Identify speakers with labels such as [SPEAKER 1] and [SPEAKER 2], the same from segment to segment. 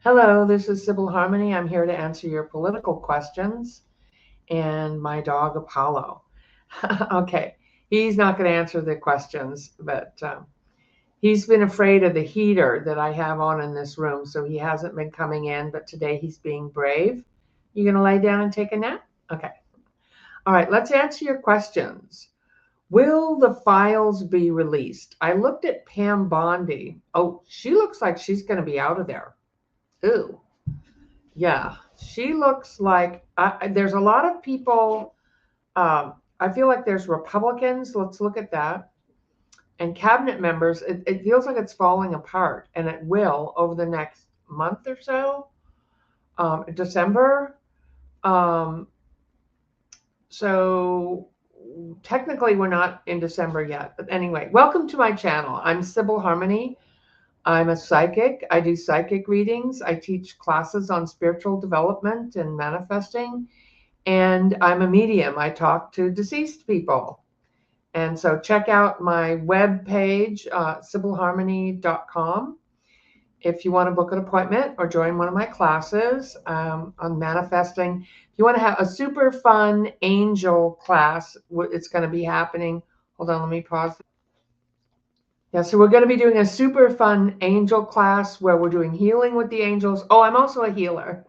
[SPEAKER 1] Hello, this is Sybil Harmony. I'm here to answer your political questions and my dog Apollo. Okay, he's not going to answer the questions, but he's been afraid of the heater that I have on in this room, so he hasn't been coming in, but today he's being brave. You going to lay down and take a nap? Okay. All right, let's answer your questions. Will the files be released? I looked at Pam Bondi. Oh, she looks like she's going to be out of there. Ooh. Yeah, she looks like there's a lot of people. I feel like there's Republicans. Let's look at that. And cabinet members. It feels like it's falling apart, and it will over the next month or so. December. Um, so technically, we're not in December yet. But anyway, welcome to my channel. I'm Sybil Harmony. I'm a psychic. I do psychic readings. I teach classes on spiritual development and manifesting. And I'm a medium. I talk to deceased people. And so check out my web page, sybilharmony.com, if you want to book an appointment or join one of my classes on manifesting. If you want to have a super fun angel class, it's going to be happening. Hold on, let me pause. Yeah, so we're going to be doing a super fun angel class where we're doing healing with the angels. Oh, I'm also a healer.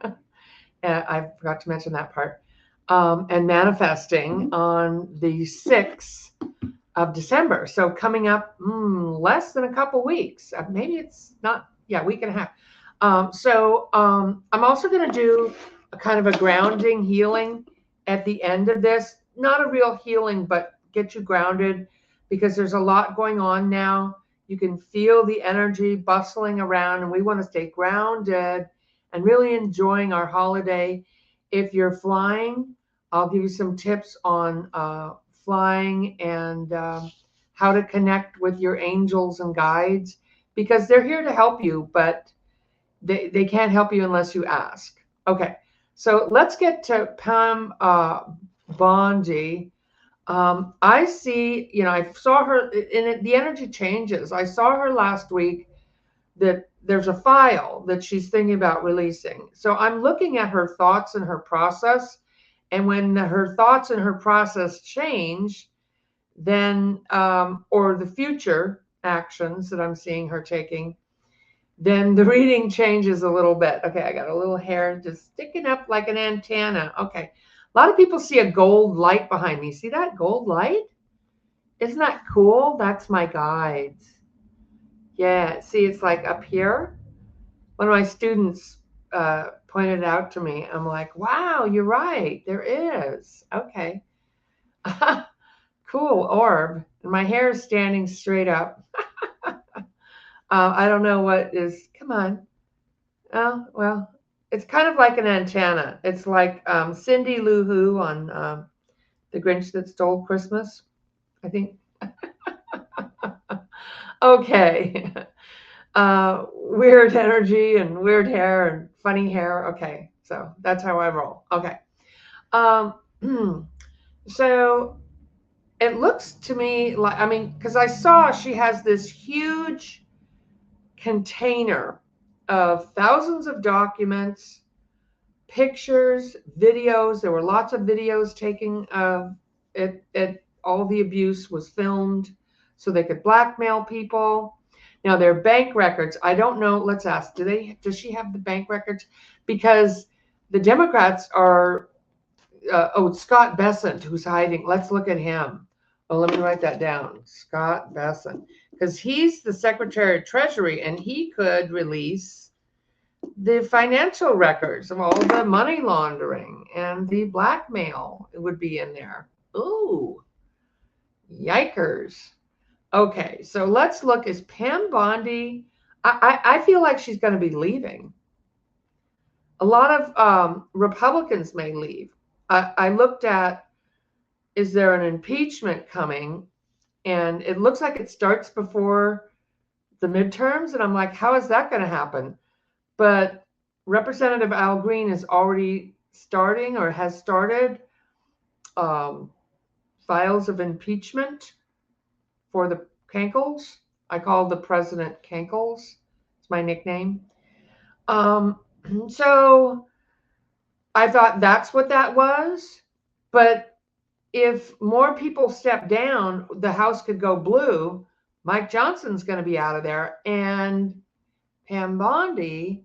[SPEAKER 1] I forgot to mention that part. And manifesting on the 6th of December. So coming up less than a couple weeks. Maybe it's not, yeah, week and a half. I'm also going to do a kind of a grounding healing at the end of this. Not a real healing, but get you grounded because there's a lot going on now. You can feel the energy bustling around, and we want to stay grounded and really enjoying our holiday. If you're flying, I'll give you some tips on flying and how to connect with your angels and guides because they're here to help you, but they can't help you unless you ask. Okay, so let's get to Pam Bondi. I see, I saw her, and the energy changes. I saw her last week that there's a file that she's thinking about releasing. So I'm looking at her thoughts and her process. And when her thoughts and her process change, then, or the future actions that I'm seeing her taking, then the reading changes a little bit. Okay, I got a little hair just sticking up like an antenna. Okay. A lot of people see a gold light behind me. See that gold light? Isn't that cool? That's my guides. Yeah, see, it's like up here. One of my students pointed out to me. I'm like, wow, you're right. There is. Okay. Cool orb. And my hair is standing straight up. I don't know what is. Come on. Oh, well, it's kind of like an antenna. It's like Cindy Lou Who on The Grinch That Stole Christmas, I think. Okay. Weird energy and weird hair and funny hair. Okay. So that's how I roll. Okay. Um, so it looks to me like, I mean, because I saw she has this huge container of thousands of documents, pictures, videos. There were lots of videos taken of it. All the abuse was filmed so they could blackmail people. Now their bank records, I don't know. Let's ask, does she have the bank records? Because the Democrats are, Scott Bessent, who's hiding. Let's look at him. Oh, let me write that down. Scott Bessent, because he's the Secretary of Treasury and he could release the financial records of all the money laundering and the blackmail. It would be in there. Ooh, yikers. Okay, so let's look. Is Pam Bondi? I feel like she's going to be leaving. A lot of Republicans may leave. I looked at, is there an impeachment coming? And it looks like it starts before the midterms. And I'm like, how is that going to happen? But Representative Al Green is already starting or has started files of impeachment for the Cankles. I call the president Cankles. It's my nickname. So I thought that's what that was. But if more people step down, the House could go blue. Mike Johnson's going to be out of there. And Pam Bondi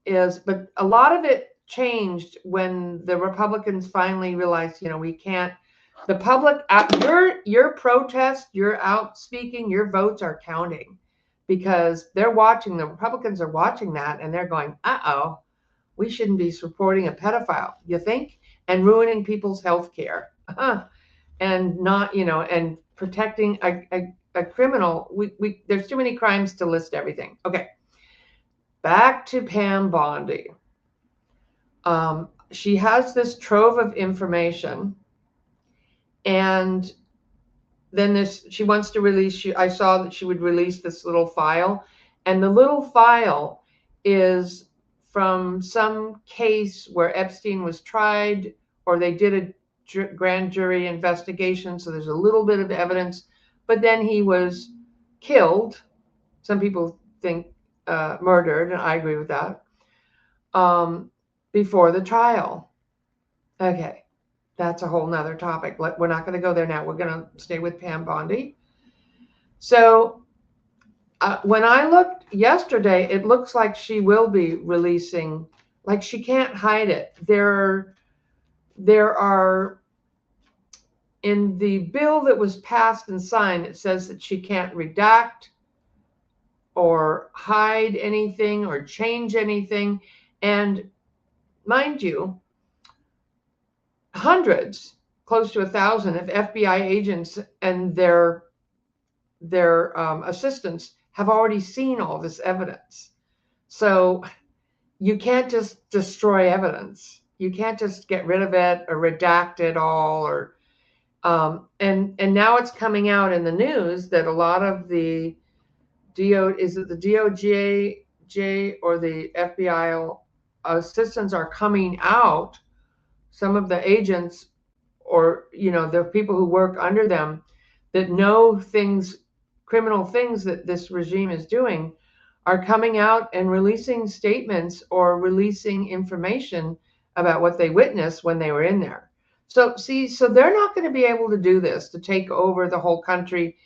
[SPEAKER 1] is, but a lot of it changed when the Republicans finally realized, we can't, the public, your protest, your out speaking, your votes are counting, because they're watching, the Republicans are watching that, and they're going, uh-oh, we shouldn't be supporting a pedophile, you think? And ruining people's health care. And not, and protecting a criminal. There's too many crimes to list everything. Okay. Back to Pam Bondi. She has this trove of information, and then she wants to release. I saw that she would release this little file, and the little file is from some case where Epstein was tried, or they did a grand jury investigation. So there's a little bit of evidence, but then he was killed. Some people think murdered, and I agree with that. Before the trial. Okay, that's a whole nother topic. We're not going to go there now. We're going to stay with Pam Bondi. So when I looked yesterday, it looks like she will be releasing, like she can't hide it. There are, in the bill that was passed and signed, it says that she can't redact or hide anything or change anything. And mind you, hundreds, close to 1,000 of FBI agents and their assistants have already seen all this evidence. So you can't just destroy evidence. You can't just get rid of it or redact it all. Or and now it's coming out in the news that a lot of the DOJ or the FBI assistants are coming out. Some of the agents, or the people who work under them, that know things, criminal things that this regime is doing, are coming out and releasing statements or releasing information about what they witnessed when they were in there. So they're not going to be able to do this, to take over the whole country,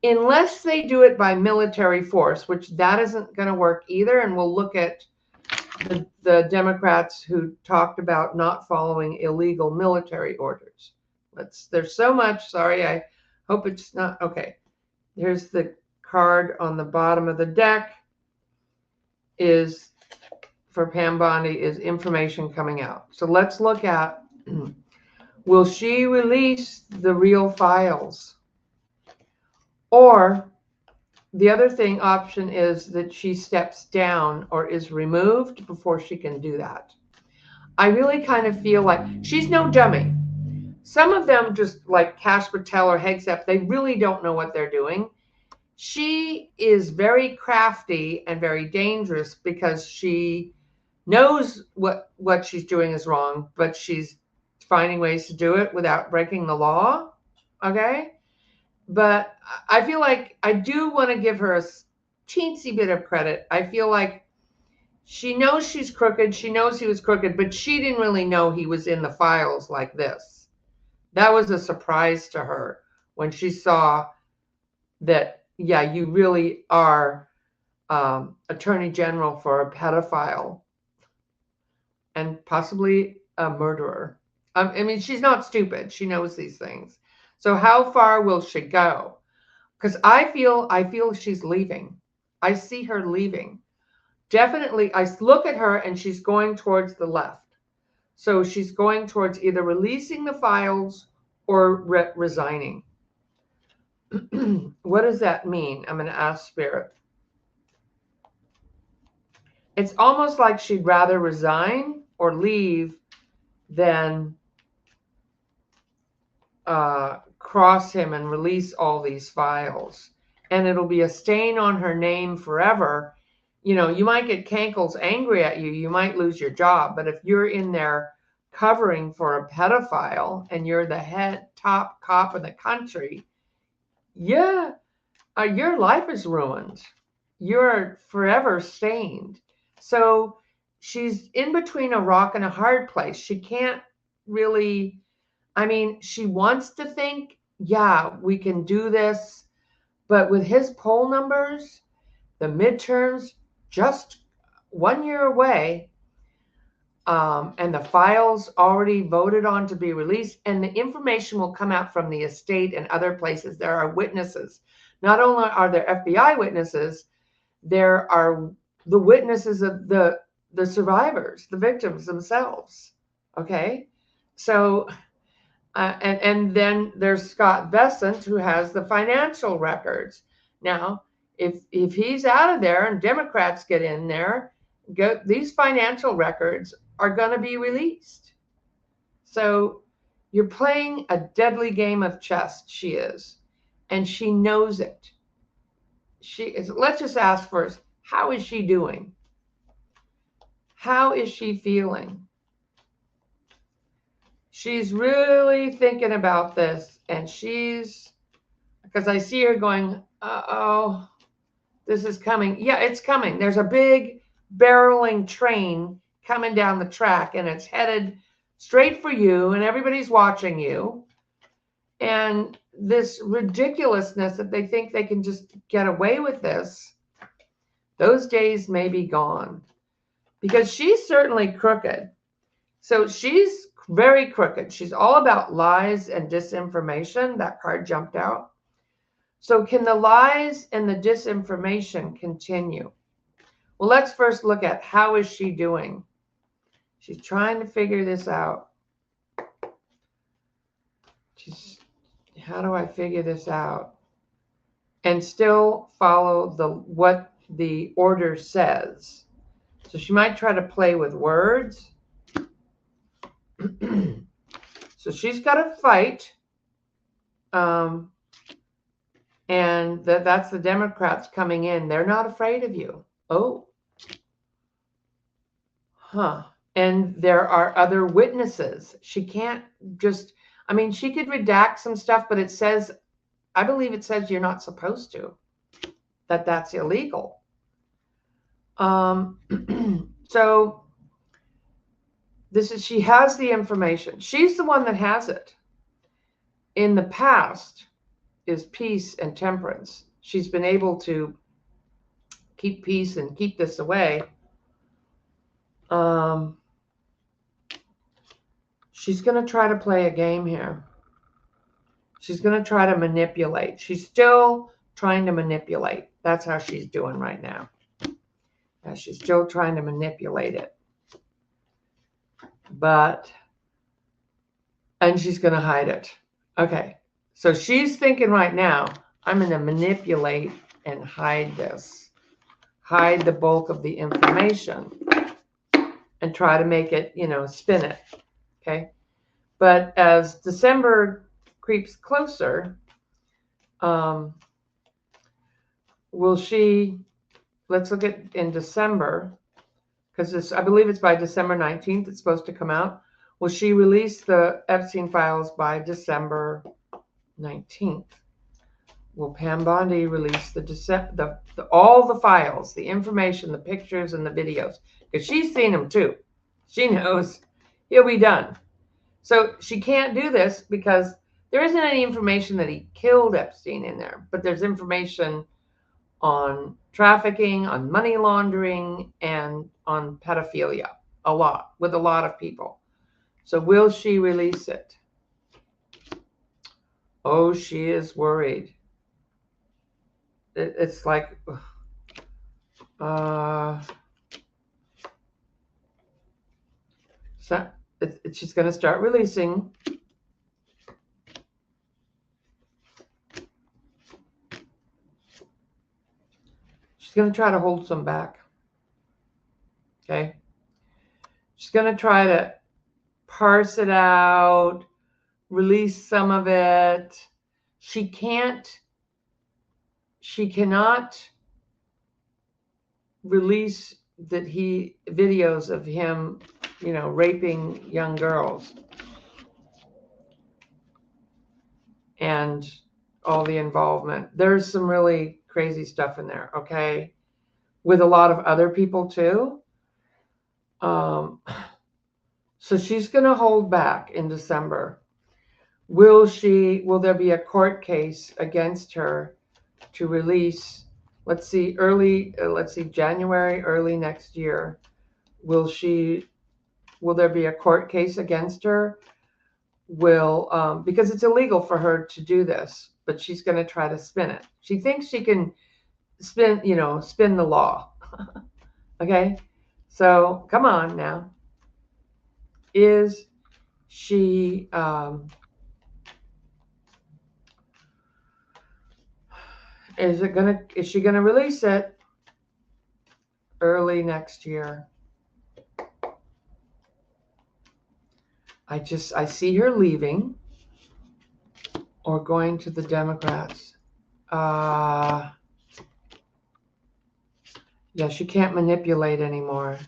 [SPEAKER 1] unless they do it by military force, which that isn't going to work either. And we'll look at the Democrats who talked about not following illegal military orders. There's so much. Sorry, I hope it's not. Okay, here's the card on the bottom of the deck. Is for Pam Bondi is information coming out. So let's look at, will she release the real files? Or the other option is that she steps down or is removed before she can do that. I really kind of feel like she's no dummy. Some of them, just like Kash Patel or Hegseth, they really don't know what they're doing. She is very crafty and very dangerous because she knows what she's doing is wrong, but she's finding ways to do it without breaking the law. Okay? But I feel like I do want to give her a teensy bit of credit. I feel like she knows she's crooked. She knows he was crooked, but she didn't really know he was in the files like this. That was a surprise to her when she saw that, yeah, you really are Attorney General for a pedophile and possibly a murderer. I mean, she's not stupid. She knows these things. So how far will she go? Because I feel she's leaving. I see her leaving. Definitely, I look at her and she's going towards the left. So she's going towards either releasing the files or resigning. What does that mean? I'm going to ask Spirit. It's almost like she'd rather resign or leave than cross him and release all these files. And it'll be a stain on her name forever. You might get Kankles angry at you. You might lose your job. But if you're in there covering for a pedophile and you're the top cop in the country, yeah, your life is ruined. You're forever stained. So she's in between a rock and a hard place. She can't really, I mean, she wants to think, yeah, we can do this. But with his poll numbers, the midterms just 1 year away, and the files already voted on to be released, and the information will come out from the estate and other places. There are witnesses. Not only are there FBI witnesses, there are the witnesses of the survivors, the victims themselves. Okay, so and then there's Scott Bessent, who has the financial records. Now, if he's out of there and Democrats get in there, these financial records are going to be released. So you're playing a deadly game of chess. She is, and she knows it. She is. Let's just ask first, how is she doing? How is she feeling? She's really thinking about this, and because I see her going, uh-oh, this is coming. Yeah, it's coming. There's a big barreling train coming down the track, and it's headed straight for you, and everybody's watching you. And this ridiculousness that they think they can just get away with this, those days may be gone, because she's certainly crooked. So she's very crooked. She's all about lies and disinformation. That card jumped out. So can the lies and the disinformation continue? Well, let's first look at how is she doing. She's trying to figure this out. How do I figure this out? And still follow what the order says. So she might try to play with words. So she's got to fight. And that's the Democrats coming in. They're not afraid of you. Oh. Huh. And there are other witnesses. She can't just, I mean, she could redact some stuff, but it says, I believe it says you're not supposed to, that's illegal. So she has the information. She's the one that has it. In the past is peace and temperance. She's been able to keep peace and keep this away. She's going to try to play a game here. She's going to try to manipulate. She's still trying to manipulate. That's how she's doing right now. Yeah, she's still trying to manipulate it. And she's going to hide it. Okay. So she's thinking right now, I'm going to manipulate and hide this. Hide the bulk of the information. And try to make it, spin it. Okay. But as December creeps closer, let's look at in December, because I believe it's by December 19th it's supposed to come out. Will she release the Epstein files by December 19th? Will Pam Bondi release all the files, the information, the pictures, and the videos? Because she's seen them too. She knows he'll be done. So she can't do this because there isn't any information that he killed Epstein in there, but there's information on trafficking, on money laundering, and on pedophilia, with a lot of people. So will she release it? Oh, she is worried. It's like, she's going to start releasing. She's going to try to hold some back. Okay. She's going to try to parse it out, release some of it. She cannot release videos of him, raping young girls and all the involvement. There's some really crazy stuff in there, okay? With a lot of other people too. So she's going to hold back in December. Will there be a court case against her to release, let's see, January, early next year? Will there be a court case against her? Because it's illegal for her to do this, but she's going to try to spin it. She thinks she can spin the law. Okay. So come on now. Is she, is she going to release it early next year? I see her leaving or going to the Democrats. Yeah, she can't manipulate anymore.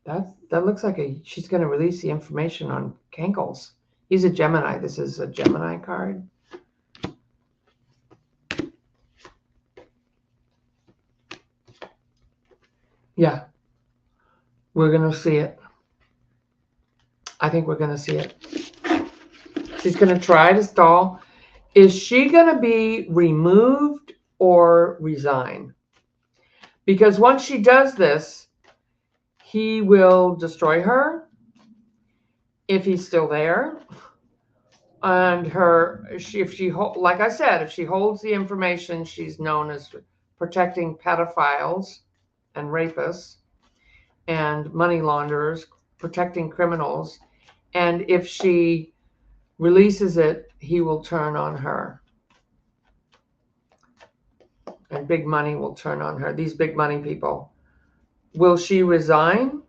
[SPEAKER 1] That looks like she's going to release the information on Kankles. He's a Gemini. This is a Gemini card. Yeah, we're going to see it. I think we're going to see it. She's going to try to stall. Is she going to be removed or resign? Because once she does this, he will destroy her if he's still there. And like I said, if she holds the information, she's known as protecting pedophiles and rapists and money launderers, protecting criminals. And if she releases it, he will turn on her. And big money will turn on her. These big money people. Will she resign?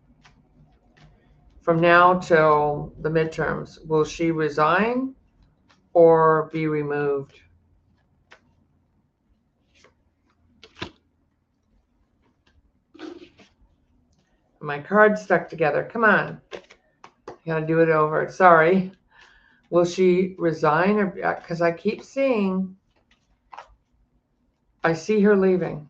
[SPEAKER 1] From now till the midterms, will she resign or be removed? My card's stuck together. Come on. I gotta do it over. Sorry. Will she resign or because I keep seeing, I see her leaving.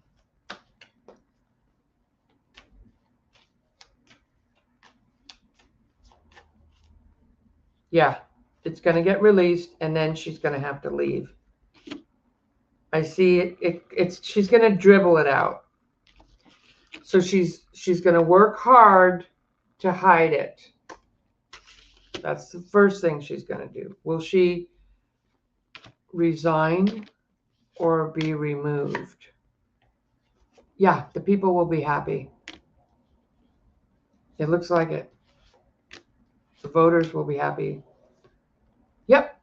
[SPEAKER 1] Yeah, it's going to get released and then she's going to have to leave. I see she's going to dribble it out. So she's going to work hard to hide it. That's the first thing she's going to do. Will she resign or be removed? Yeah, the people will be happy. It looks like it. The voters will be happy. Yep.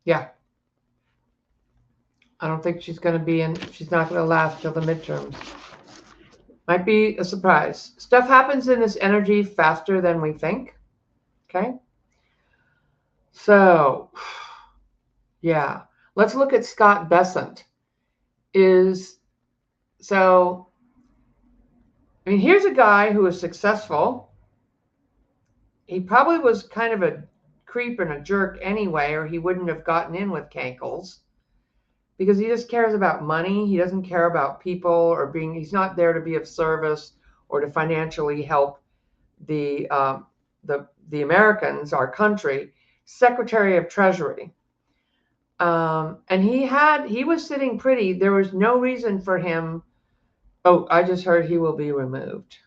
[SPEAKER 1] Yeah. I don't think she's going to be in. She's not going to last till the midterms. Might be a surprise. Stuff happens in this energy faster than we think. Okay. So, yeah. Let's look at Scott Bessent. Here's a guy who is successful. He probably was kind of a creep and a jerk anyway, or he wouldn't have gotten in with Kankles. Because he just cares about money. He doesn't care about people or he's not there to be of service or to financially help the Americans, our country. Secretary of Treasury. And he was sitting pretty. There was no reason for him. Oh, I just heard he will be removed.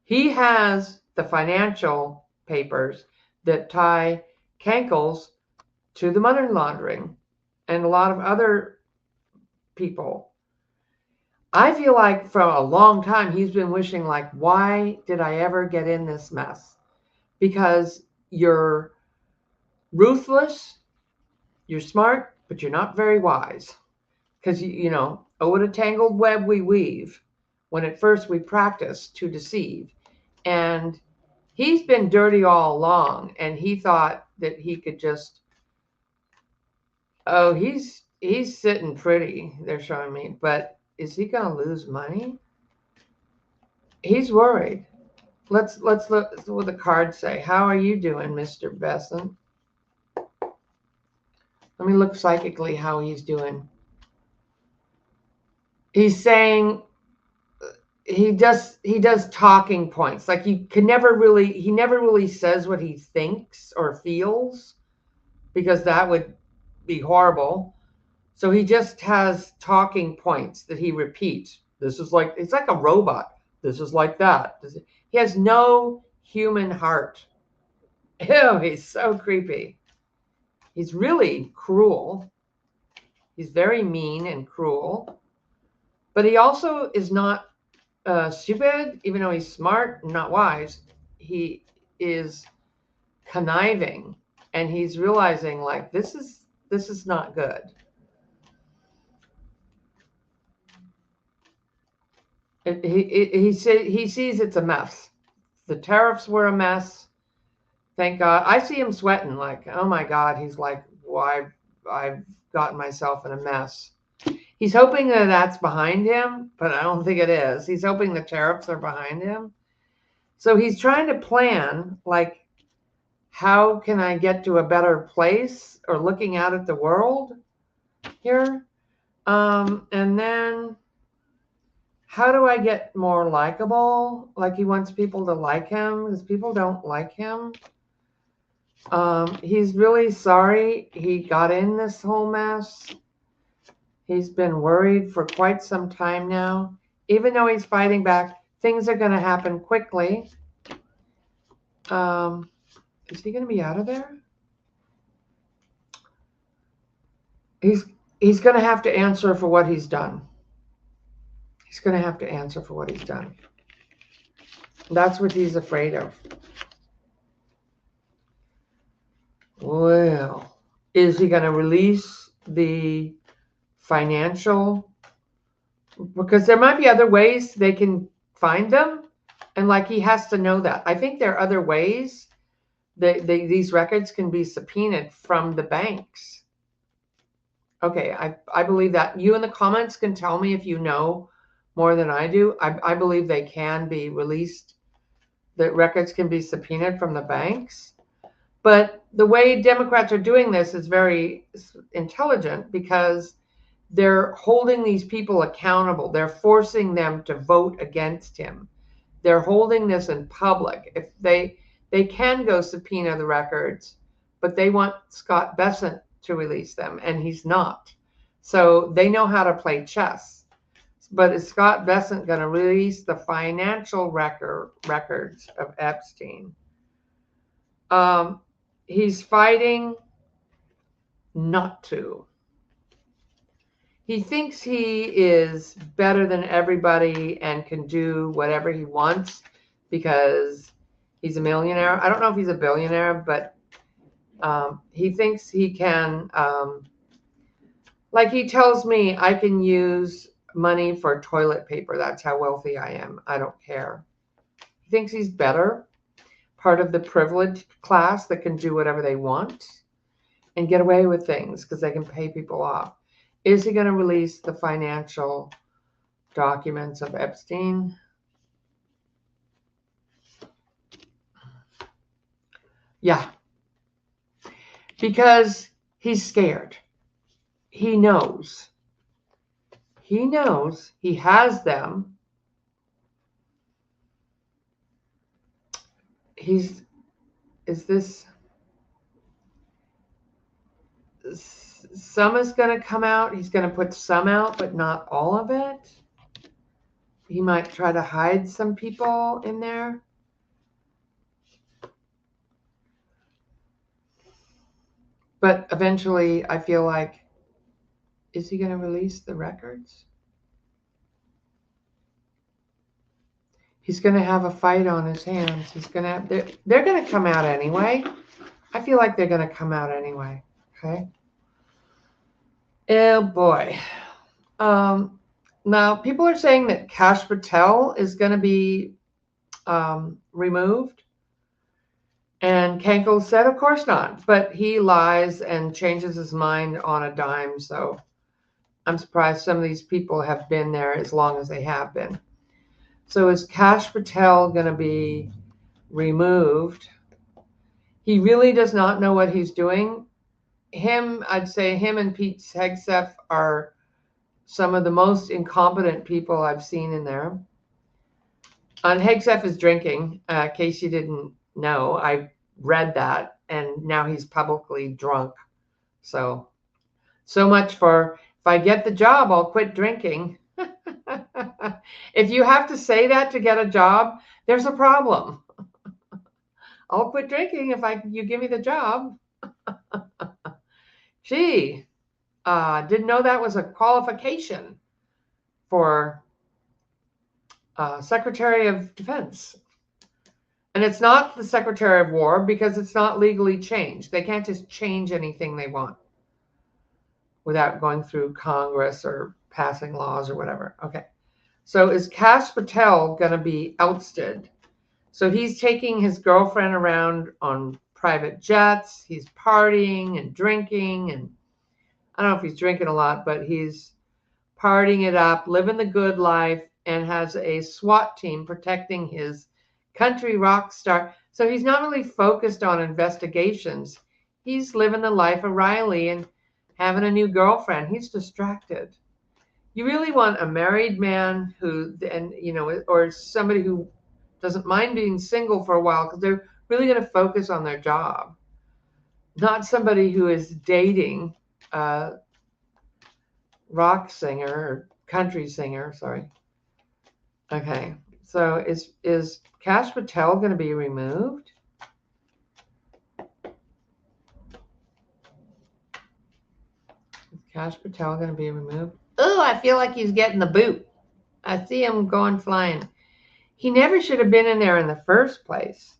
[SPEAKER 1] He has the financial papers that tie Kankles to the money laundering and a lot of other people. I feel like for a long time he's been wishing, like, why did I ever get in this mess? Because you're ruthless, you're smart, but you're not very wise. Because, oh, what a tangled web we weave when at first we practice to deceive. And he's been dirty all along, and he thought that he could just, oh, he's sitting pretty, they're showing me, but is he going to lose money? He's worried. Let's look what the cards say. How are you doing, Mr. Besson? Let me look psychically how he's doing. He's saying he does talking points. Like he never really says what he thinks or feels, because that would be horrible. So he just has talking points that he repeats. This is like, it's like a robot. This is like that. He has no human heart. Ew, he's so creepy. He's really cruel. He's very mean and cruel. But he also is not stupid, even though he's smart and not wise. He is conniving, and he's realizing, like, this is not good. He sees it's a mess. The tariffs were a mess. Thank God. I see him sweating, like, oh my God. He's like, why, I've gotten myself in a mess. He's hoping that that's behind him, but I don't think it is. He's hoping the tariffs are behind him. So he's trying to plan, like, how can I get to a better place, or looking out at the world here? And then how do I get more likable? Like, he wants people to like him because people don't like him. He's really sorry he got in this whole mess. He's been worried for quite some time now. Even though he's fighting back, things are going to happen quickly. Is he going to be out of there? He's going to have to answer for what he's done. He's going to have to answer for what he's done. That's what he's afraid of. Well, is he going to release the financial? Because there might be other ways they can find them. And like, he has to know that. I think there are other ways that these records can be subpoenaed from the banks. Okay, I believe that. You in the comments can tell me if you know more than I do. I believe they can be released. The records can be subpoenaed from the banks. But the way Democrats are doing this is very intelligent, because they're holding these people accountable. They're forcing them to vote against him. They're holding this in public. If they can go subpoena the records, but they want Scott Bessent to release them, and he's not. So they know how to play chess. But is Scott Bessent going to release the financial records of Epstein? He's fighting not to. He thinks he is better than everybody and can do whatever he wants because he's a millionaire. I don't know if he's a billionaire, but he thinks he can, like he tells me, I can use money for toilet paper. That's how wealthy I am. I don't care. He thinks he's better, part of the privileged class that can do whatever they want and get away with things because they can pay people off. Is he going to release the financial documents of Epstein? Yeah. Because he's scared. He knows. He knows he has them. Some is going to come out. He's going to put some out, but not all of it. He might try to hide some people in there. But eventually, I feel like, is he going to release the records? He's going to have a fight on his hands. They're going to come out anyway. I feel like they're going to come out anyway. Okay. Oh boy. Now people are saying that Kash Patel is going to be removed. And Kenkel said, of course not. But he lies and changes his mind on a dime. So I'm surprised some of these people have been there as long as they have been. So is Kash Patel going to be removed? He really does not know what he's doing. I'd say him and Pete Hegseth are some of the most incompetent people I've seen in there. And Hegseth is drinking, in case you didn't know. I read that, and now he's publicly drunk. So much for, if I get the job, I'll quit drinking. If you have to say that to get a job, there's a problem. I'll quit drinking if you give me the job. Gee, didn't know that was a qualification for Secretary of Defense. And it's not the Secretary of War because it's not legally changed. They can't just change anything they want without going through Congress or passing laws or whatever. Okay. So is Kash Patel going to be ousted? So he's taking his girlfriend around on private jets. He's partying and drinking. And I don't know if he's drinking a lot, but he's partying it up, living the good life, and has a SWAT team protecting his country rock star. So he's not really focused on investigations. He's living the life of Riley and having a new girlfriend. He's distracted. You really want a married man who, and or somebody who doesn't mind being single for a while because they're really going to focus on their job. Not somebody who is dating a rock singer or country singer, sorry. Okay, so is Kash Patel going to be removed? Is Kash Patel going to be removed? Oh, I feel like he's getting the boot. I see him going flying. He never should have been in there in the first place.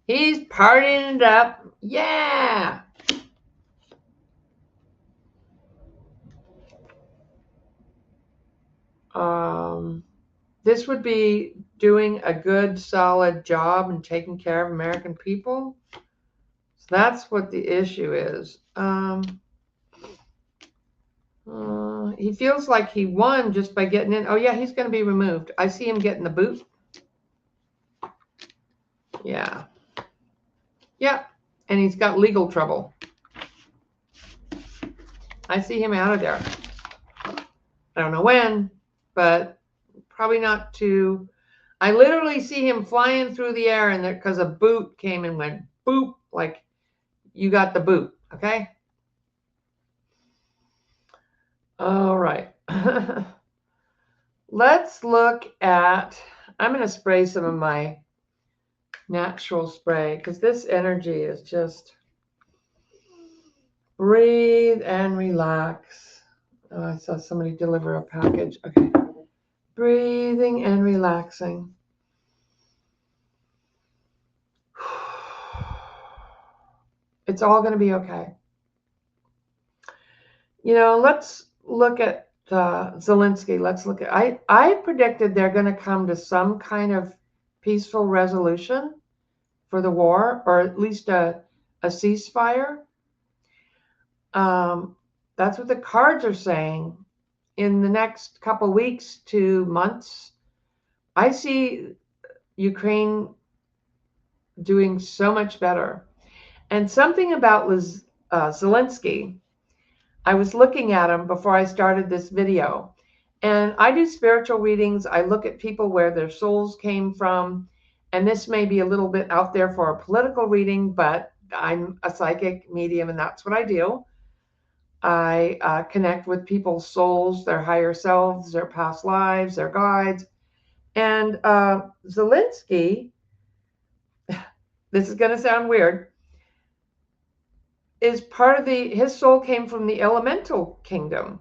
[SPEAKER 1] He's partying it up. Yeah. This would be doing a good, solid job and taking care of American people. So that's what the issue is. He feels like he won just by getting in. Oh, yeah, he's going to be removed. I see him getting the boot. Yeah. Yeah, and he's got legal trouble. I see him out of there. I don't know when, but probably not too. I literally see him flying through the air and there because a boot came and went boop, like you got the boot, okay? All right. Let's look at, I'm going to spray some of my natural spray because this energy is just breathe and relax. Oh, I saw somebody deliver a package. Okay. Breathing and relaxing. It's all going to be okay. Let's look at Zelensky. Let's look at, I predicted they're going to come to some kind of peaceful resolution for the war, or at least a ceasefire. That's what the cards are saying. In the next couple weeks to months, I see Ukraine doing so much better. And something about Zelensky, I was looking at him before I started this video. And I do spiritual readings. I look at people where their souls came from. And this may be a little bit out there for a political reading, but I'm a psychic medium and that's what I do. I connect with people's souls, their higher selves, their past lives, their guides. And Zelensky, this is going to sound weird, is part of his soul came from the elemental kingdom.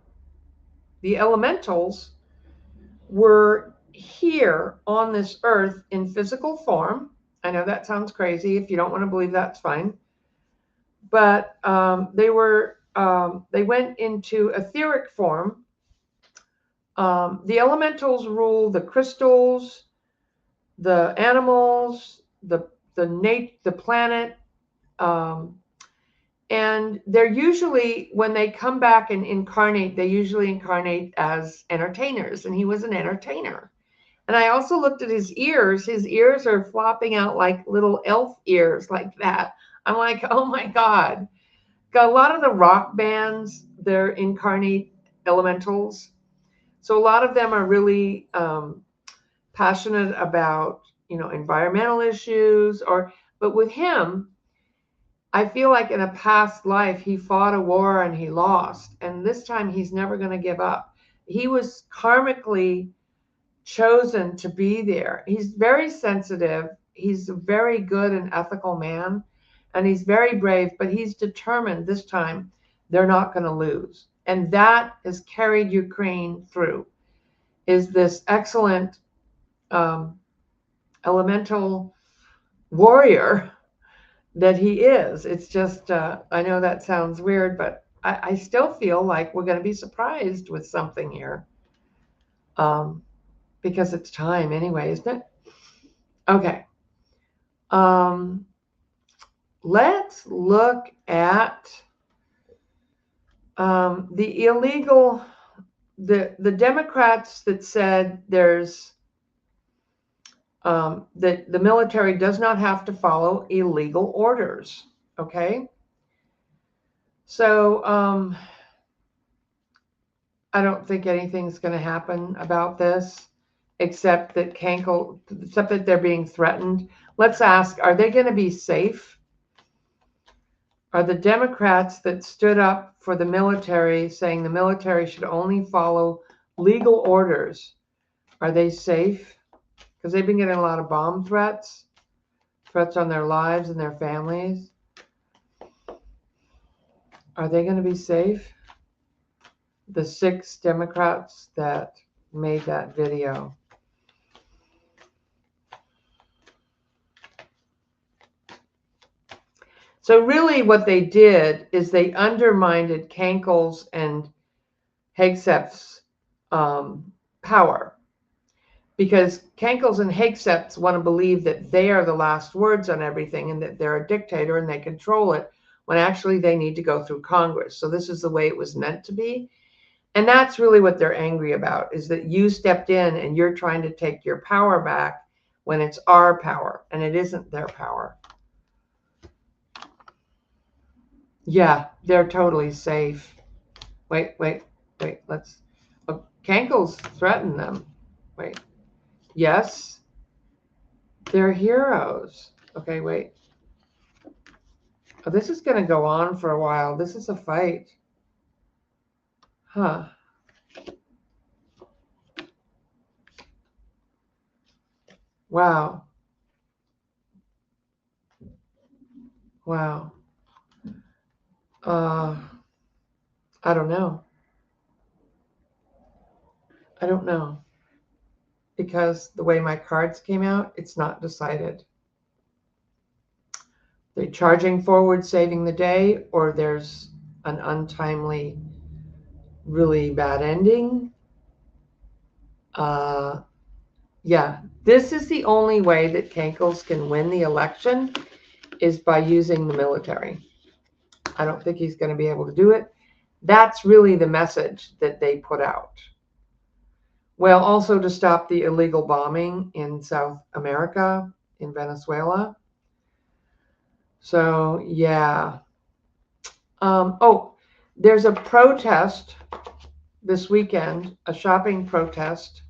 [SPEAKER 1] The elementals were here on this earth in physical form. I know that sounds crazy. If you don't want to believe, that's fine. But they went into etheric form. The elementals rule the crystals, the animals, the planet, and they're usually, when they come back and incarnate, they usually incarnate as entertainers, and he was an entertainer. And I also looked at his ears. His ears are flopping out like little elf ears like that. I'm like, oh my God. Got a lot of the rock bands, they're incarnate elementals. So a lot of them are really passionate about, environmental issues but with him, I feel like in a past life, he fought a war and he lost. And this time he's never going to give up. He was karmically chosen to be there. He's very sensitive. He's a very good and ethical man. And he's very brave, but he's determined this time they're not going to lose. And that has carried Ukraine through, is this excellent elemental warrior that he is. It's just, I know that sounds weird, but I still feel like we're going to be surprised with something here, because it's time anyway, isn't it? Okay. Let's look at the illegal, the Democrats that said there's that the military does not have to follow illegal orders. Okay. So I don't think anything's going to happen about this, except that they're being threatened. Let's ask, are they going to be safe? Are the Democrats that stood up for the military, saying the military should only follow legal orders, are they safe? Because they've been getting a lot of bomb threats on their lives and their families. Are they going to be safe? The 6 Democrats that made that video. So really what they did is they undermined Kankel's and Hegseth's power. Because Kankel's and Hegseth's want to believe that they are the last words on everything and that they're a dictator and they control it, when actually they need to go through Congress. So this is the way it was meant to be. And that's really what they're angry about, is that you stepped in and you're trying to take your power back when it's our power and it isn't their power. Yeah, they're totally safe. Wait. Let's. Oh, Kankel's threatened them. Wait. Yes, they're heroes. Okay, wait. Oh, this is going to go on for a while. This is a fight. Huh. Wow. Wow. I don't know. I don't know. Because the way my cards came out, it's not decided. They're charging forward, saving the day, or there's an untimely, really bad ending. Yeah, this is the only way that Kankles can win the election, is by using the military. I don't think he's going to be able to do it. That's really the message that they put out. Well, also to stop the illegal bombing in South America, in Venezuela. So, yeah. There's a protest this weekend, a shopping protest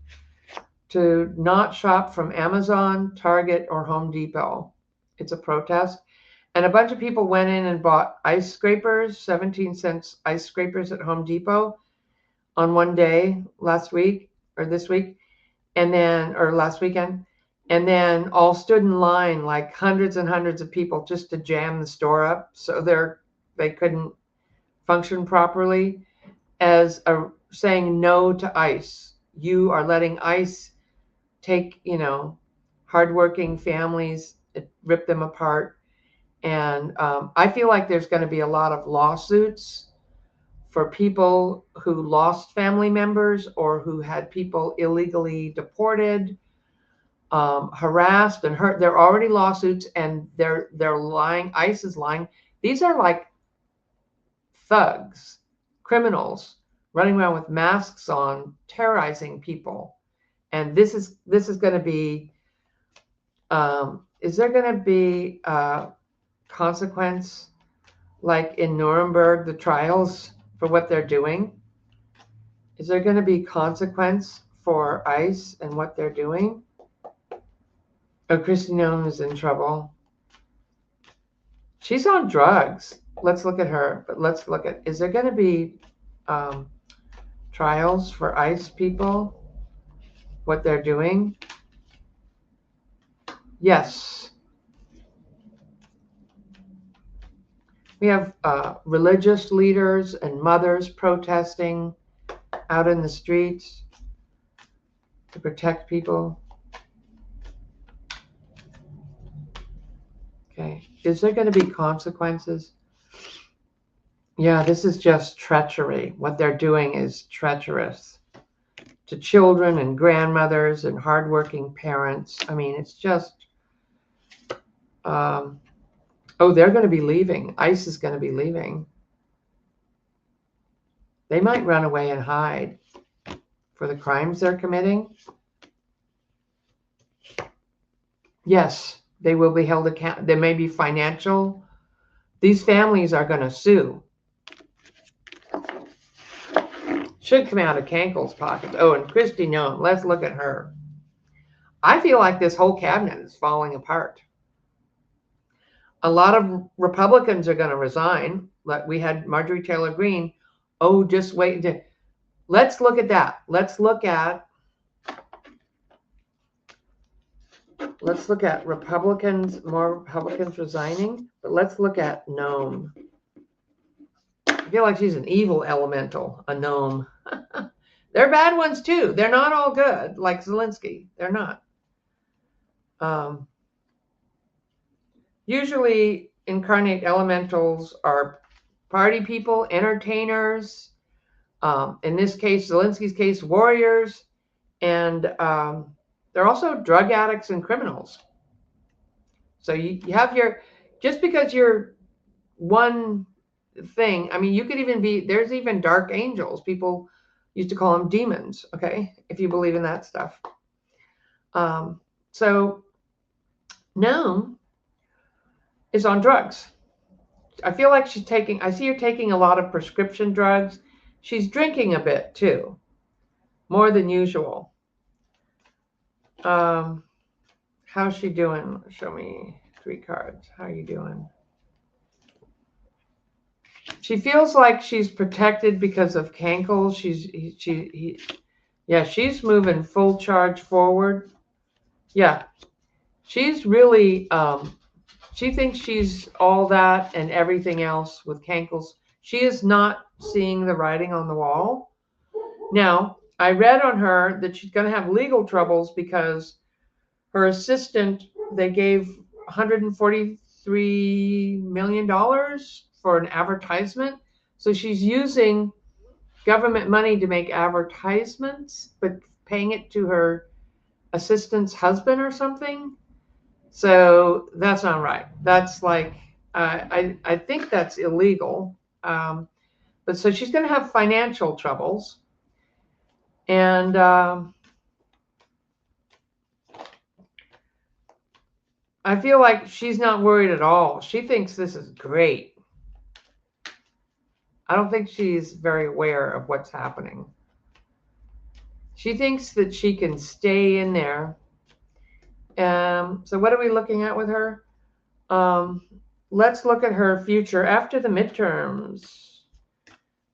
[SPEAKER 1] to not shop from Amazon, Target, or Home Depot. It's a protest. And a bunch of people went in and bought ice scrapers, 17-cent ice scrapers at Home Depot on one day last week, or this week, or last weekend, and then all stood in line, like hundreds and hundreds of people, just to jam the store up so they couldn't function properly, as saying no to ICE. You are letting ICE take, hardworking families, rip them apart. And I feel like there's going to be a lot of lawsuits for people who lost family members or who had people illegally deported, harassed and hurt. There are already lawsuits, and they're lying. ICE is lying. These are like thugs, criminals running around with masks on, terrorizing people. And this is going to be. Is there going to be consequence, like in Nuremberg, the trials for what they're doing? Is there going to be consequence for ICE and what they're doing? Oh, Kristi Noem is in trouble. She's on drugs. Let's look at her. But let's look at, is there going to be trials for ICE people? What they're doing? Yes. We have religious leaders and mothers protesting out in the streets to protect people. Okay. Is there going to be consequences? Yeah, this is just treachery. What they're doing is treacherous to children and grandmothers and hardworking parents. I mean, it's just, oh, they're going to be leaving. ICE is going to be leaving. They might run away and hide for the crimes they're committing. Yes, they will be held accountable. There may be financial. These families are going to sue. Should come out of Kankel's pockets. Oh, and Kristi Noem. Let's look at her. I feel like this whole cabinet is falling apart. A lot of Republicans are going to resign. Like we had Marjorie Taylor Greene. Oh, just wait. Let's look at that. Let's look at Republicans, more Republicans resigning. But let's look at Noem. I feel like she's an evil elemental, a Noem. They're bad ones too. They're not all good, like Zelensky. They're not. Usually incarnate elementals are party people, entertainers. In this case, Zelensky's case, warriors. And they're also drug addicts and criminals. So you have your, just because you're one thing, I mean, you could even be, there's even dark angels. People used to call them demons, okay, if you believe in that stuff. So Noem is on drugs. I feel like she's taking, I see her taking a lot of prescription drugs. She's drinking a bit too, more than usual. How's she doing? Show me 3 cards. How are you doing? She feels like she's protected because of Kankel. Yeah, she's moving full charge forward. Yeah, she's really, she thinks she's all that and everything else with Kankel's. She is not seeing the writing on the wall. Now, I read on her that she's going to have legal troubles because her assistant, they gave $143 million for an advertisement. So she's using government money to make advertisements, but paying it to her assistant's husband or something. So that's not right. That's like, I think that's illegal. But so she's going to have financial troubles. And I feel like she's not worried at all. She thinks this is great. I don't think she's very aware of what's happening. She thinks that she can stay in there. So what are we looking at with her? Let's look at her future after the midterms.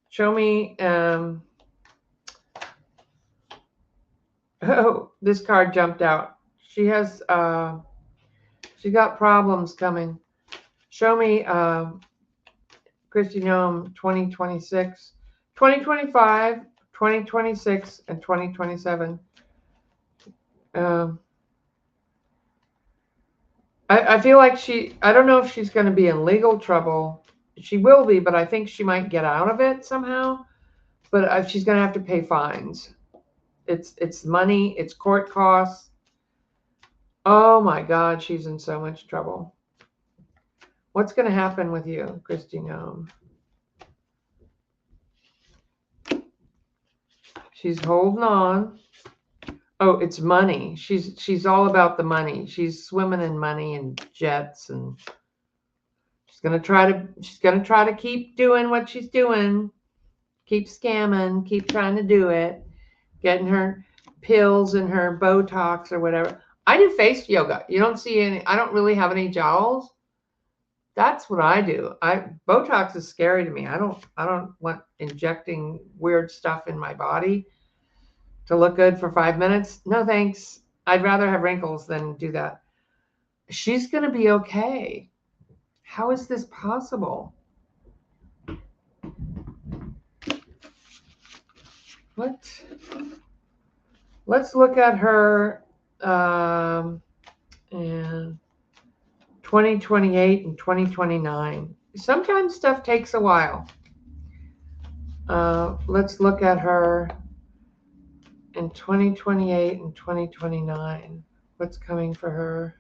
[SPEAKER 1] Show me. Oh, this card jumped out. She has. She got problems coming. Show me. Kristi Noem 2026, 2025, 2026, and 2027. I feel like I don't know if she's going to be in legal trouble. She will be, but I think she might get out of it somehow. But she's going to have to pay fines. It's money, it's court costs. Oh my God, she's in so much trouble. What's going to happen with you, Kristi Noem? She's holding on. Oh, it's money. She's all about the money. She's swimming in money and jets and gonna try to keep doing what she's doing, keep scamming, keep trying to do it, getting her pills and her Botox or whatever. I do face yoga. You don't see any. I don't really have any jowls. That's what I do. Botox is scary to me. I don't want injecting weird stuff in my body to look good for 5 minutes. No thanks. I'd rather have wrinkles than do that. She's going to be okay. How is this possible? What? Let's look at her and 2028 and 2029. Sometimes stuff takes a while. Let's look at her in 2028 and 2029. What's coming for her?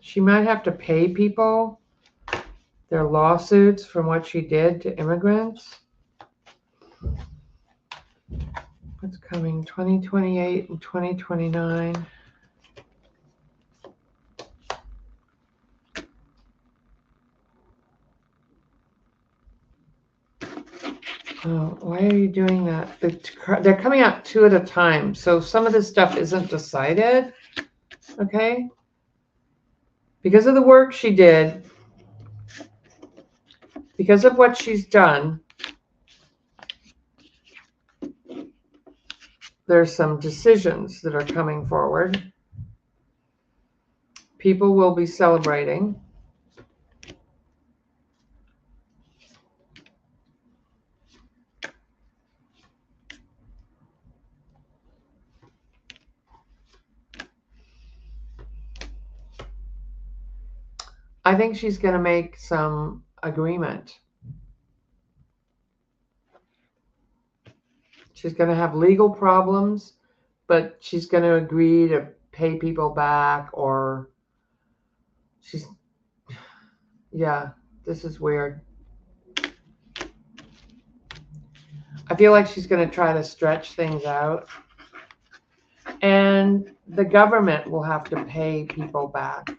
[SPEAKER 1] She might have to pay people their lawsuits from what she did to immigrants. What's coming? 2028 and 2029. Oh, why are you doing that? They're coming out two at a time. So some of this stuff isn't decided. Okay? Because of the work she did, because of what she's done, there's some decisions that are coming forward. People will be celebrating. I think she's going to make some agreement. She's going to have legal problems, but she's going to agree to pay people back, or yeah, this is weird. I feel like she's going to try to stretch things out. And the government will have to pay people back.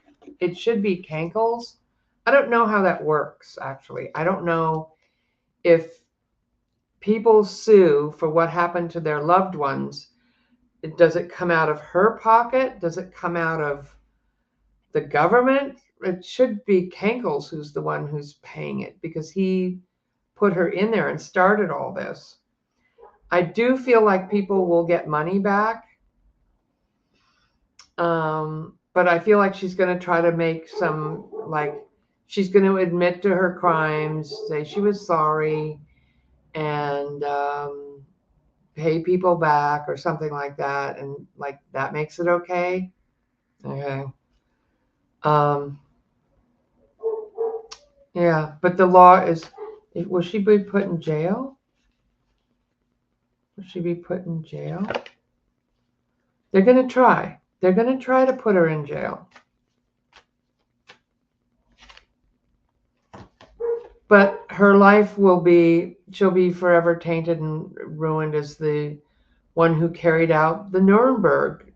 [SPEAKER 1] It should be cankles. I don't know how that works, actually. I don't know if people sue for what happened to their loved ones. Does it come out of her pocket? Does it come out of the government? It should be Cankles who's the one who's paying it, because he put her in there and started all this. I do feel like people will get money back. But I feel like she's going to try to make some, like, she's going to admit to her crimes, say she was sorry, and pay people back or something like that. And like, that makes it okay. Okay. Yeah, but the law is, will she be put in jail? Will she be put in jail? They're going to try. They're going to try to put her in jail. But her life she'll be forever tainted and ruined as the one who carried out the Nuremberg,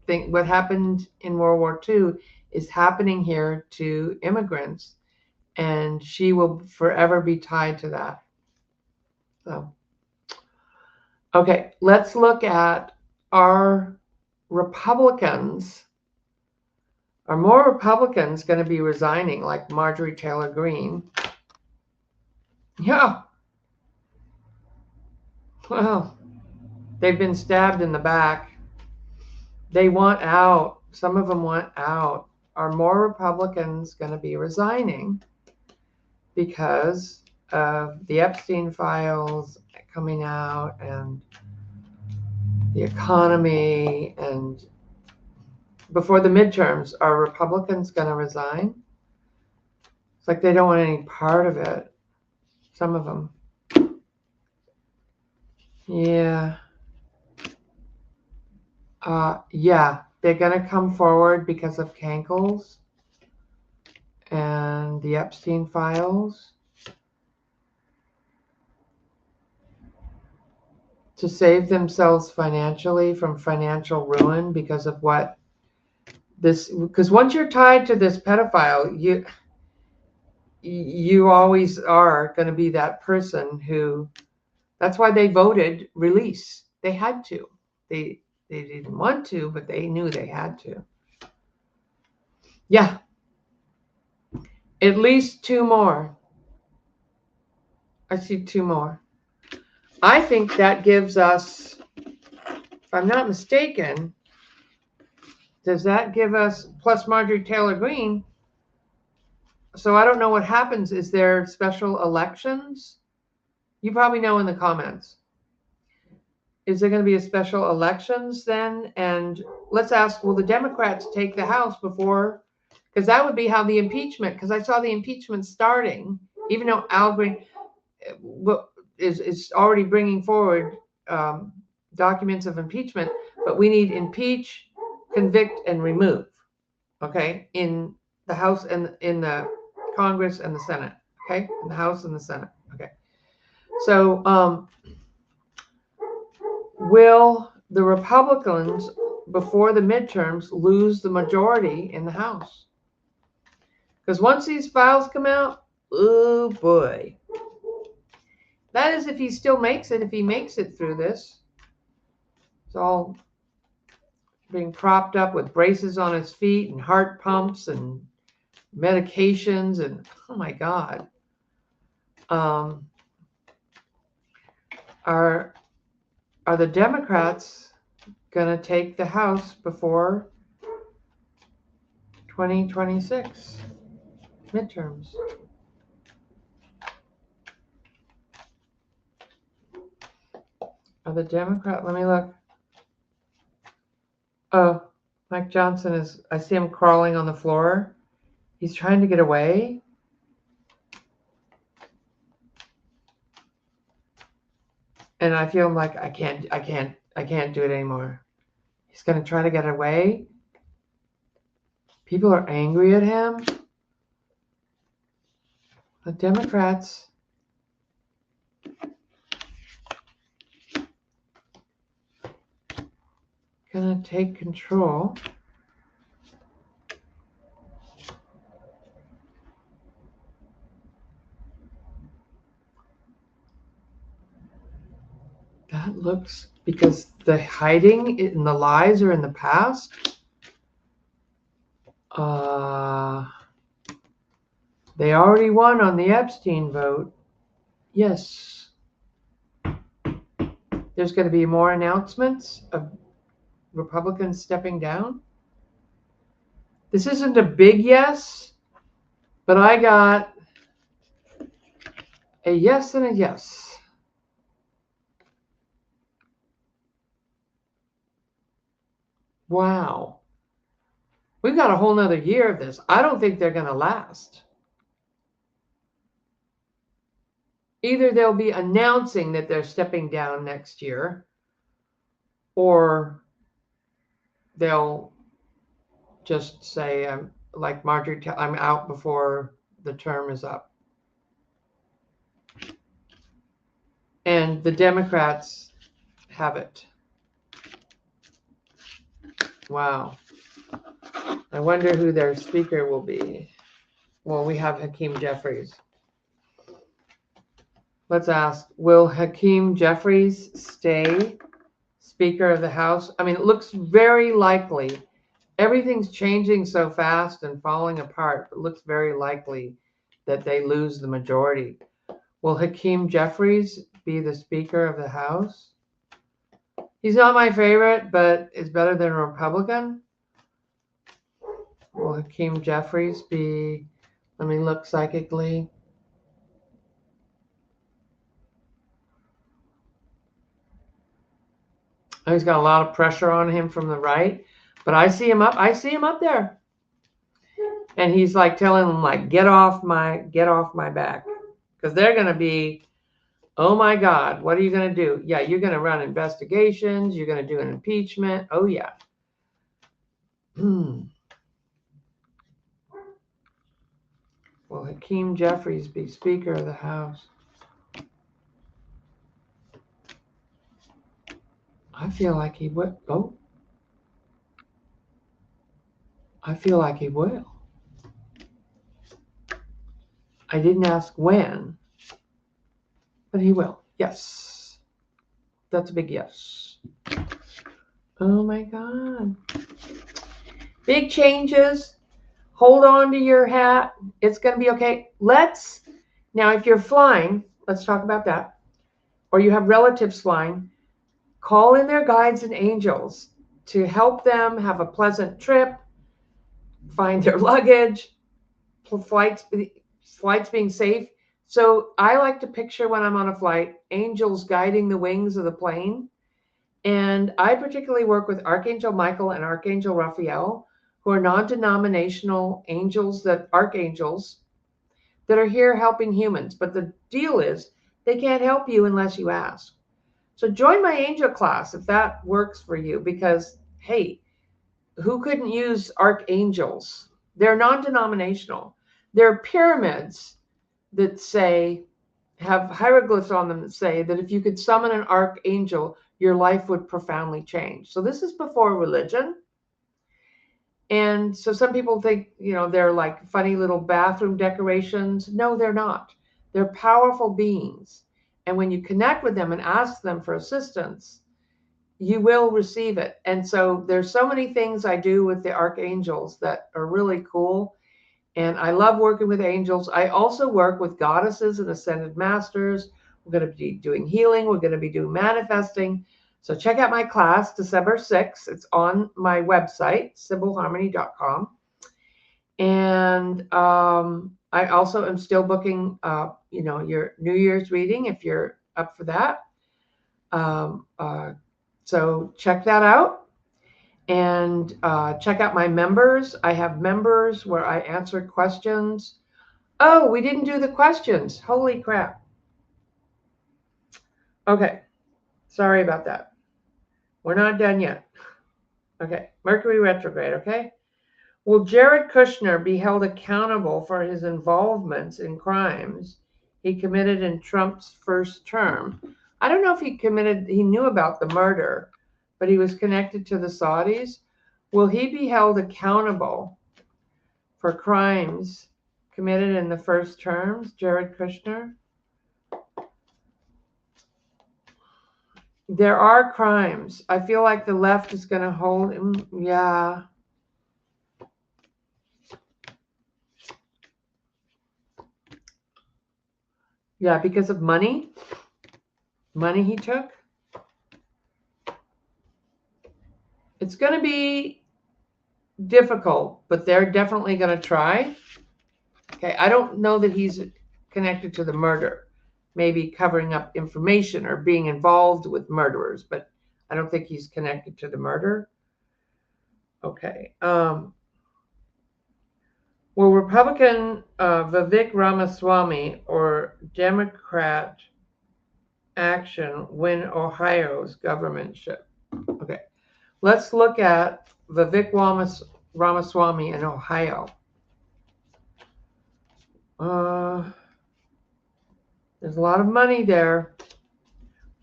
[SPEAKER 1] thing. What happened in World War II is happening here to immigrants, and she will forever be tied to that. So, okay, let's look at our Republicans. Are more Republicans going to be resigning, like Marjorie Taylor Greene? Yeah. Well, they've been stabbed in the back. They want out. Some of them want out. Are more Republicans going to be resigning because of the Epstein files coming out and the economy? And before the midterms, are Republicans going to resign? It's like they don't want any part of it. Some of them. Yeah. Yeah, they're going to come forward because of Cankles and the Epstein files. to save themselves financially from financial ruin because of what this, because once you're tied to this pedophile, you always are going to be that person who, that's why they voted release. They had to. They didn't want to, but they knew they had to. Yeah. At least 2 more. I see 2 more. I think that gives us, if I'm not mistaken, does that give us plus Marjorie Taylor Greene? So I don't know what happens. Is there special elections? You probably know in the comments. Is there going to be a special elections then? And let's ask, will the Democrats take the House before? Because that would be how the impeachment, because I saw the impeachment starting, even though Al Green is already bringing forward documents of impeachment, but we need impeach, convict, and remove, okay, in the House and in the Congress and the Senate, okay, in the House and the Senate, okay. So will the Republicans before the midterms lose the majority in the House? Because once these files come out, oh boy. That is if he still makes it, if he makes it through this. It's all being propped up with braces on his feet and heart pumps and medications and oh my God. Are the Democrats going to take the House before 2026 midterms? Are the Democrat? Let me look. Oh, Mike Johnson is, I see him crawling on the floor. He's trying to get away. And I feel like I can't do it anymore. He's going to try to get away. People are angry at him. The Democrats going to take control. That looks, because the hiding in the lies are in the past. They already won on the Epstein vote. Yes. There's going to be more announcements of Republicans stepping down. This isn't a big yes, but I got a yes and a yes. Wow. We've got a whole nother year of this. I don't think they're going to last. Either they'll be announcing that they're stepping down next year, or they'll just say, like Marjorie, I'm out before the term is up. And the Democrats have it. Wow. I wonder who their speaker will be. Well, we have Hakeem Jeffries. Let's ask, will Hakeem Jeffries stay Speaker of the House? I mean, it looks very likely. Everything's changing so fast and falling apart. It looks very likely that they lose the majority. Will Hakeem Jeffries be the Speaker of the House? He's not my favorite, but it's better than a Republican. Will Hakeem Jeffries be, let me look psychically. He's got a lot of pressure on him from the right, but I see him up there. And he's like telling them, like, get off my back. Because they're going to be, oh my God, what are you going to do? Yeah, you're going to run investigations. You're going to do an impeachment. Oh yeah. Will Hakeem Jeffries be Speaker of the House? I feel like he will. Oh, I feel like he will. I didn't ask when, but he will. Yes. That's a big yes. Oh my God. Big changes. Hold on to your hat. It's going to be okay. Now, if you're flying, let's talk about that, or you have relatives flying, call in their guides and angels to help them have a pleasant trip, find their luggage, flights being safe. So I like to picture when I'm on a flight, angels guiding the wings of the plane. And I particularly work with Archangel Michael and Archangel Raphael, who are non-denominational archangels that are here helping humans. But the deal is they can't help you unless you ask. So join my angel class if that works for you, because, hey, who couldn't use archangels? They're non-denominational. They're pyramids that have hieroglyphs on them that say that if you could summon an archangel, your life would profoundly change. So this is before religion. And so some people think, they're like funny little bathroom decorations. No, they're not. They're powerful beings. And when you connect with them and ask them for assistance, you will receive it. And so there's so many things I do with the archangels that are really cool. And I love working with angels. I also work with goddesses and ascended masters. We're going to be doing healing. We're going to be doing manifesting. So check out my class, December 6th. It's on my website, sibylharmony.com. And I also am still booking, your New Year's reading if you're up for that. So check that out. And check out my members. I have members where I answer questions. Oh, we didn't do the questions. Holy crap. Okay. Sorry about that. We're not done yet. Okay. Mercury retrograde. Okay. Will Jared Kushner be held accountable for his involvements in crimes he committed in Trump's first term? I don't know if he knew about the murder, but he was connected to the Saudis. Will he be held accountable for crimes committed in the first terms, Jared Kushner? There are crimes. I feel like the left is going to hold him. Yeah. Yeah, because of money. Money he took. It's going to be difficult, but they're definitely going to try. Okay, I don't know that he's connected to the murder. Maybe covering up information or being involved with murderers, but I don't think he's connected to the murder. Okay. Will Republican Vivek Ramaswamy or Democrat Action win Ohio's governorship? Okay. Let's look at Vivek Ramaswamy in Ohio. There's a lot of money there.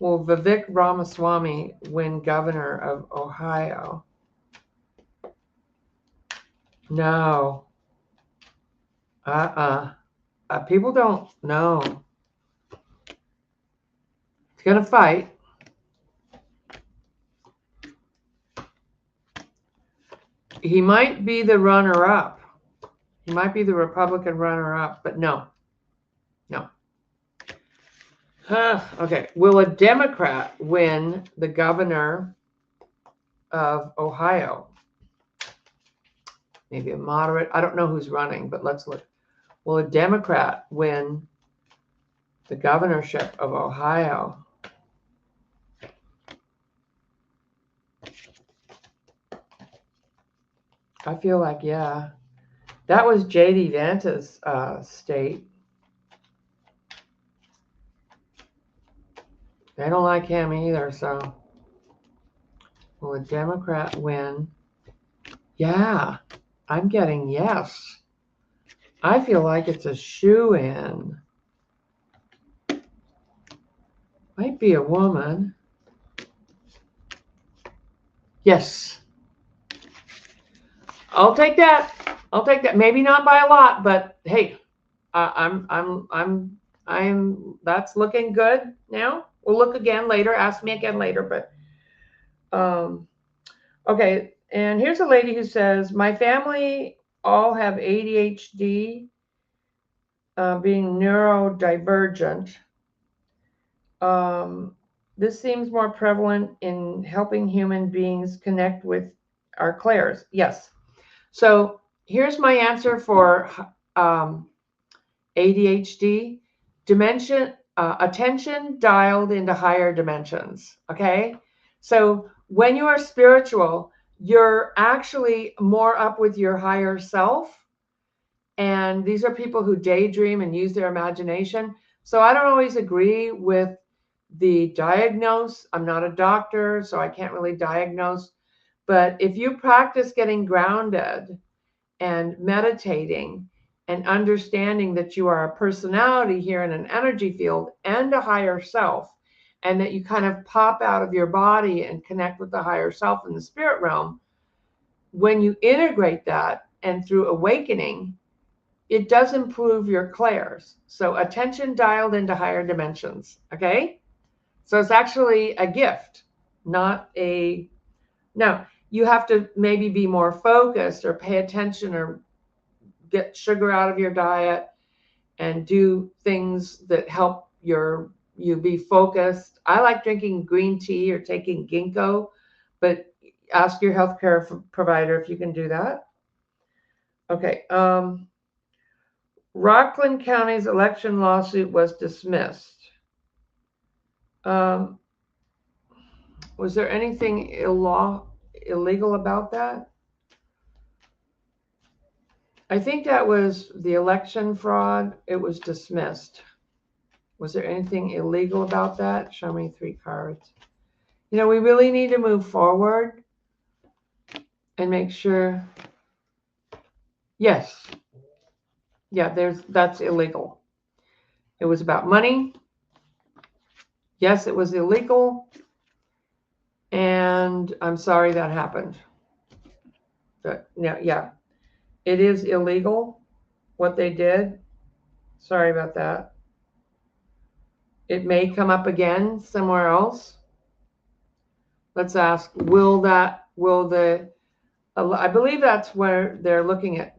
[SPEAKER 1] Will Vivek Ramaswamy win governor of Ohio? No. People don't know. He's going to fight. He might be the runner-up. He might be the Republican runner-up, but no. Okay. Will a Democrat win the governor of Ohio? Maybe a moderate. I don't know who's running, but let's look. Will a Democrat win the governorship of Ohio? I feel like, yeah. That was J.D. Vance's state. They don't like him either, so. Will a Democrat win? Yeah, I'm getting yes. I feel like it's a shoo-in. Might be a woman. Yes. I'll take that. I'll take that. Maybe not by a lot, but hey, I'm. That's looking good now. We'll look again later. Ask me again later. But okay. And here's a lady who says, my family all have ADHD, being neurodivergent. Um, this seems more prevalent in helping human beings connect with our clairs. Yes. So here's my answer for ADHD: attention dialed into higher dimensions. Okay. So when you are spiritual, you're actually more up with your higher self. And these are people who daydream and use their imagination. So I don't always agree with the diagnose. I'm not a doctor, so I can't really diagnose. But if you practice getting grounded and meditating and understanding that you are a personality here in an energy field and a higher self, and that you kind of pop out of your body and connect with the higher self in the spirit realm, when you integrate that and through awakening, it does improve your clairs. So attention dialed into higher dimensions. Okay. So it's actually a gift, not a, no, you have to maybe be more focused or pay attention or get sugar out of your diet and do things that help you be focused. I like drinking green tea or taking ginkgo, but ask your healthcare provider if you can do that. Okay. Rockland County's election lawsuit was dismissed. Was there anything illegal about that? I think that was the election fraud. It was dismissed. Was there anything illegal about that? Show me 3 cards. You know, we really need to move forward and make sure. Yes. Yeah, that's illegal. It was about money. Yes, it was illegal. And I'm sorry that happened. But yeah, it is illegal what they did. Sorry about that. It may come up again somewhere else. Let's ask, I believe that's where they're looking at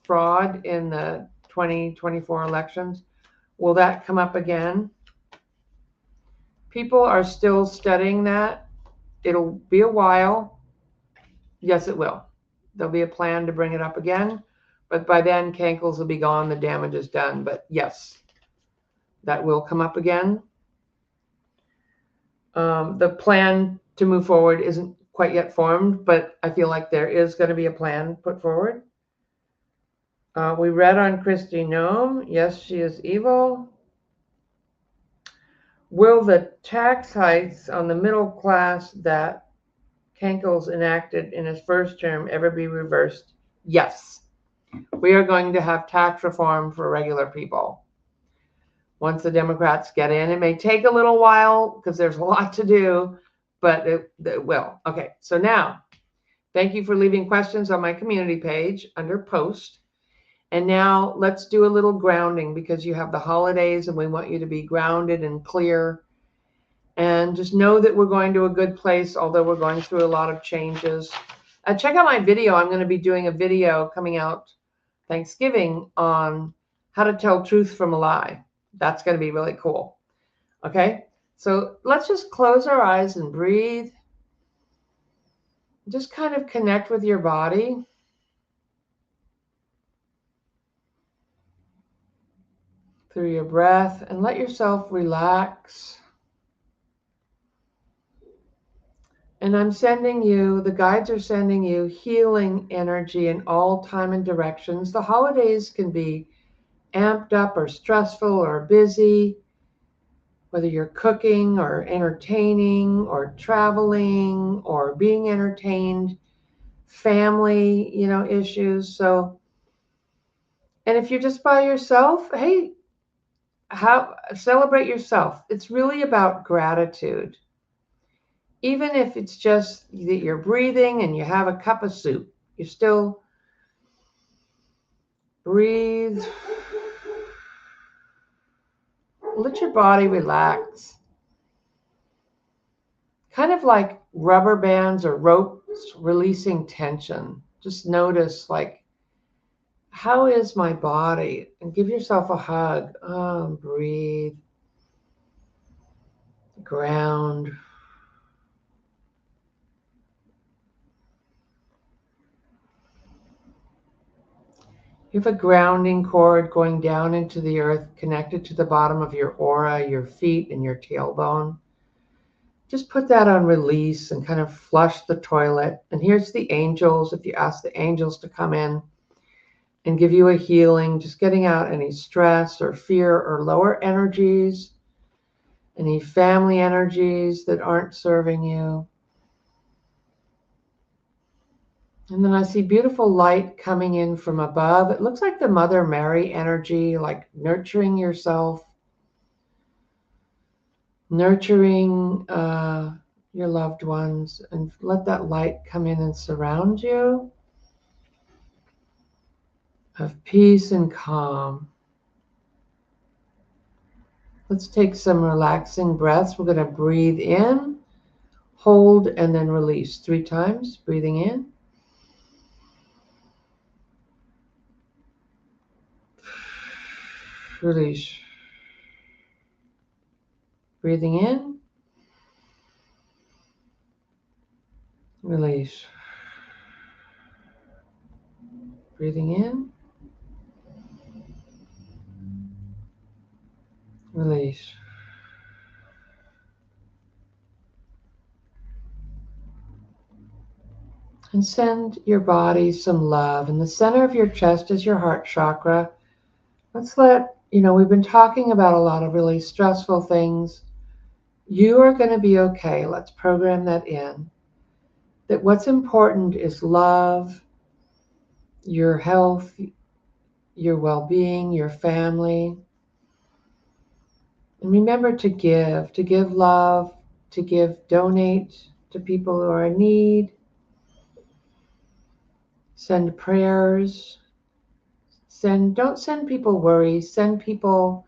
[SPEAKER 1] fraud in the 2024 elections. Will that come up again? People are still studying that. It'll be a while. Yes, it will. There'll be a plan to bring it up again. But by then, cankles will be gone. The damage is done. But yes, that will come up again. The plan to move forward isn't quite yet formed, but I feel like there is going to be a plan put forward. We read on Christy Nome. Yes, she is evil. Will the tax hikes on the middle class that Kankles enacted in his first term ever be reversed? Yes. We are going to have tax reform for regular people. Once the Democrats get in, it may take a little while because there's a lot to do, but it will. Okay, so now, thank you for leaving questions on my community page under post. And now let's do a little grounding because you have the holidays and we want you to be grounded and clear. And just know that we're going to a good place, although we're going through a lot of changes. Check out my video. I'm going to be doing a video coming out Thanksgiving on how to tell truth from a lie. That's going to be really cool. Okay, so let's just close our eyes and breathe. Just kind of connect with your body. Through your breath and let yourself relax. And I'm sending you, the guides are sending you healing energy in all time and directions. The holidays can be amped up or stressful or busy, whether you're cooking or entertaining or traveling or being entertained, family, issues. So, and if you're just by yourself, hey, celebrate yourself. It's really about gratitude. even if it's just that you're breathing and you have a cup of soup, you still breathe. Let your body relax. Kind of like rubber bands or ropes releasing tension. Just notice, like, how is my body? And give yourself a hug. Breathe. Ground. You have a grounding cord going down into the earth, connected to the bottom of your aura, your feet, and your tailbone. Just put that on release and kind of flush the toilet. And here's the angels. If you ask the angels to come in and give you a healing, just getting out any stress or fear or lower energies, any family energies that aren't serving you. And then I see beautiful light coming in from above. It looks like the Mother Mary energy, like nurturing yourself, nurturing your loved ones, and let that light come in and surround you of peace and calm. Let's take some relaxing breaths. We're going to breathe in, hold, and then release 3 times. Breathing in. Release. Breathing in. Release. Breathing in. Release. And send your body some love. In the center of your chest is your heart chakra. Let's we've been talking about a lot of really stressful things. You are going to be okay. Let's program that in. That what's important is love, your health, your well-being, your family. And remember to give love, donate to people who are in need. Send prayers. Don't send people worry. Send people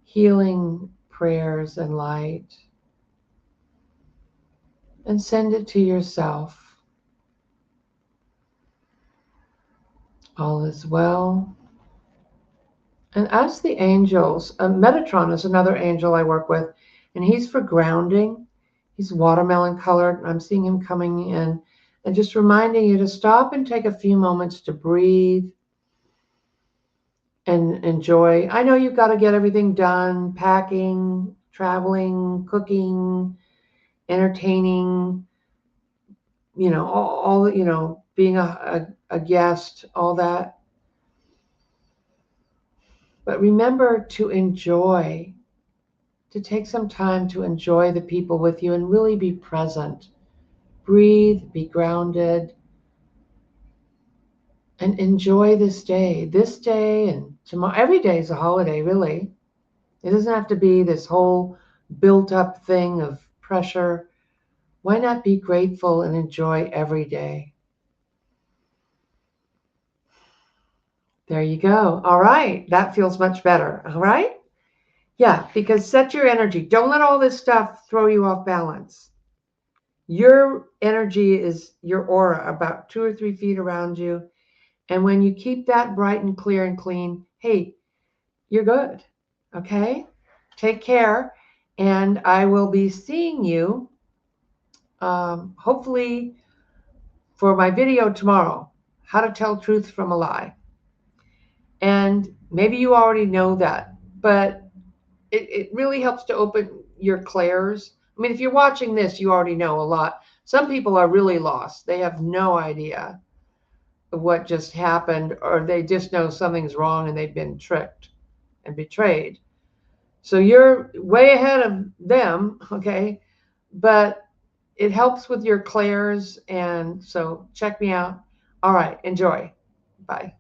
[SPEAKER 1] healing prayers and light. And send it to yourself. All is well. And ask the angels. Metatron is another angel I work with, and he's for grounding. He's watermelon colored. I'm seeing him coming in and just reminding you to stop and take a few moments to breathe and enjoy. I know you've got to get everything done, packing, traveling, cooking, entertaining, all being a guest, all that. But remember to enjoy, to take some time to enjoy the people with you and really be present. Breathe, be grounded, and enjoy this day. This day and tomorrow. Every day is a holiday, really. It doesn't have to be this whole built up thing of pressure. Why not be grateful and enjoy every day? There you go. All right. That feels much better. All right. Yeah, because set your energy. Don't let all this stuff throw you off balance. Your energy is your aura, about 2 or 3 feet around you. And when you keep that bright and clear and clean, hey, you're good. Okay? Take care. And I will be seeing you hopefully for my video tomorrow, how to tell truth from a lie. And maybe you already know that, but it really helps to open your clairs. I mean, if you're watching this, you already know a lot. Some people are really lost. They have no idea of what just happened, or they just know something's wrong and they've been tricked and betrayed. So you're way ahead of them, okay? But it helps with your clairs, and so check me out. All right, enjoy. Bye.